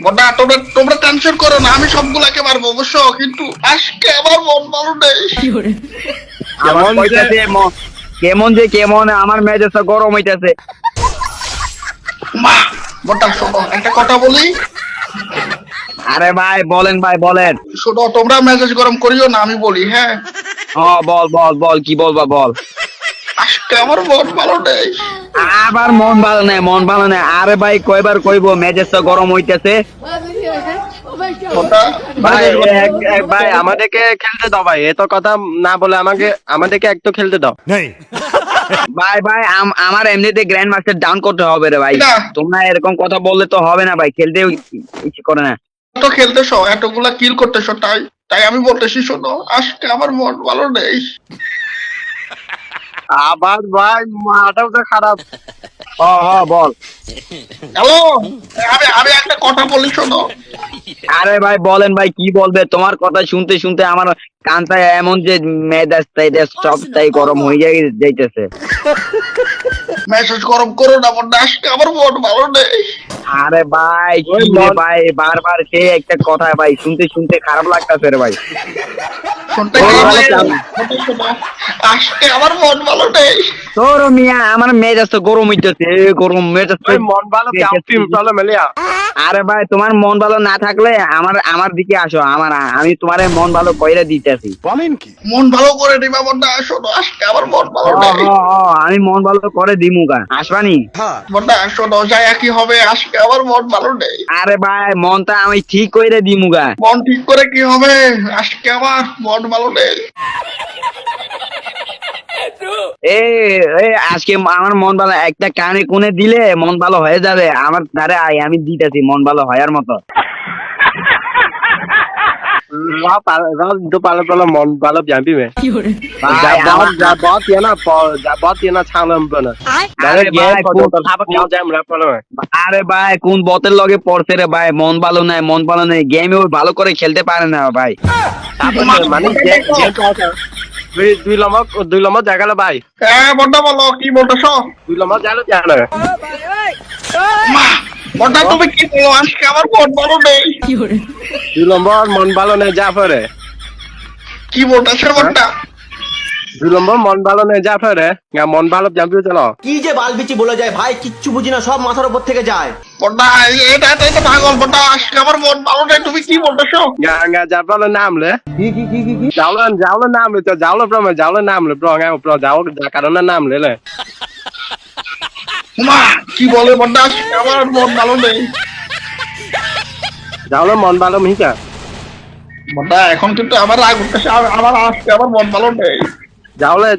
বড়া তোমরা তোমরা টেনশন করো না, আমি সবগুলাকে মারবো অবশ্য, কিন্তু আজকে আমার মন ভালো নেই। কেমন কইতাছে কেমন যে কেমন আমার মেজাজটা গরম হইতাছে। মা বড়া শোনো একটা কথা বলি। আরে ভাই বলেন ভাই বলেন। শোনো তোমরা মেজাজ গরম করিও না, আমি বলি হ্যাঁ। বল বল বল কি বলবা বল। আজকে আমার মন ভালো নেই। আবার মন ভালো নেই মন ভালো নেই। আরে ভাই কয়বার কইবো মেজাজটা গরম হইতেছে। বড়া ভাই ভাই আমাদেরকে খেলতে দাও ভাই, এত কথা না বলে আমাদেরকে একটু খেলতে দাও। ভাই ভাই আমার এমনিতে গ্র্যান্ড মাস্টার ডাউন করতে হবে রে ভাই। না। তোমরা এরকম কথা বললে তো হবে না ভাই, খেলতে ইচ্ছে করে না। তো খেলতেছো এতগুলা কিল করতেছো, তাই তাই আমি বলতেছি শোনো আজকে আমার মন ভালো নেই। আবার ভাই মাথাও তো খারাপ। বল। হ্যালো, আমি আমি একটা কথা বলি শোনো। আরে ভাই বলেন ভাই কি বলবে, তোমার কথা শুনতে শুনতে আমার কানটায় এমন যে মেজাজটাই সবটাই গরম হয়ে যাইতেছে। মেসেজ গরম করো না বড়া, আজকে আমার মন ভালো নেই। আরে ভাই কি রে ভাই, বারবার সে একটা কথা ভাই শুনতে শুনতে খারাপ লাগতেছে রে ভাই। শুনতে ও, খারাপ ভালো লাগে? চাল। শোনো, আজকে আমার মন ভালো নেই। তোর মিয়া আমার মেজাজ তো গরম হইতেছে, গরম মেজাজ তো- ওই মন ভালো টিম চলো মেলিয়া। আরে ভাই তোমার মন ভালো না থাকলে আমার দিকে আসো, আমি তোমার মন ভালো কইরা দিতেছি। মন ভালো করে দিবা বড়া, শোনো আজকে আমার মন ভালো নেই। আমি মন ভালো করে দিমুগা, আসবানি? বড়া শোনো যাই কি হবে, আজকে আমার মন ভালো নেই। আরে ভাই মনটা আমি ঠিক কইরা দিমুগা। মন ঠিক করে কি হবে, আজকে আমার মন ভালো নেই। এ আজকে আমার মন ভালো একটা কানে কোণে দিলে মন ভালো হয়ে যাবে। আমার ধারে আয়, আমি দিতেছি মন ভালো হওয়ার মতো। तो पालो मन पालो जाबी में ভাই, बहुत ये ना छानम बना আরে ভাই, আরে ভাই কোন বতের লগে পড়ছে রে ভাই, মন ভালো নাই মন ভালো নাই, গেমে ওই ভালো করে খেলতে পারে না ভাই। মানে দুই লম্বা জায়গা ভাই, হ্যাঁ বড়া বলো কি বলতেছো। দুই লম্বা জানো জানো মা বড়া তুমি কি বলো, আজকে আমার মন ভালো নেই। দুই লম্বা মন ভালো নেই যা ফেরে, কি বলতেছো বড়া। দুই লম্বা মন ভালো নেই যা ফেরে, মন ভালো জানবি চলো। কি যে বালবিচি বলে যায় ভাই, কিচ্ছু বুঝি না, সব মাথার উপর থেকে যায়। বড়া এটা তো পাগল বড়া, আজকে আমার মন ভালো নেই, তুমি কি বলতেছো। যাবলে নাম লে যাওলে নাম লে, যাওলে নাম লে ব্রো, যাও কারণে নাম লে মা কি বলে বড়া, আজকে আমার মন ভালো নেই। যাওলে মন ভালো মিকা বড়া এখন কিন্তু আমার রাগ উঠতেছে, আমার আজকে আমার মন ভালো নেই। যাওলে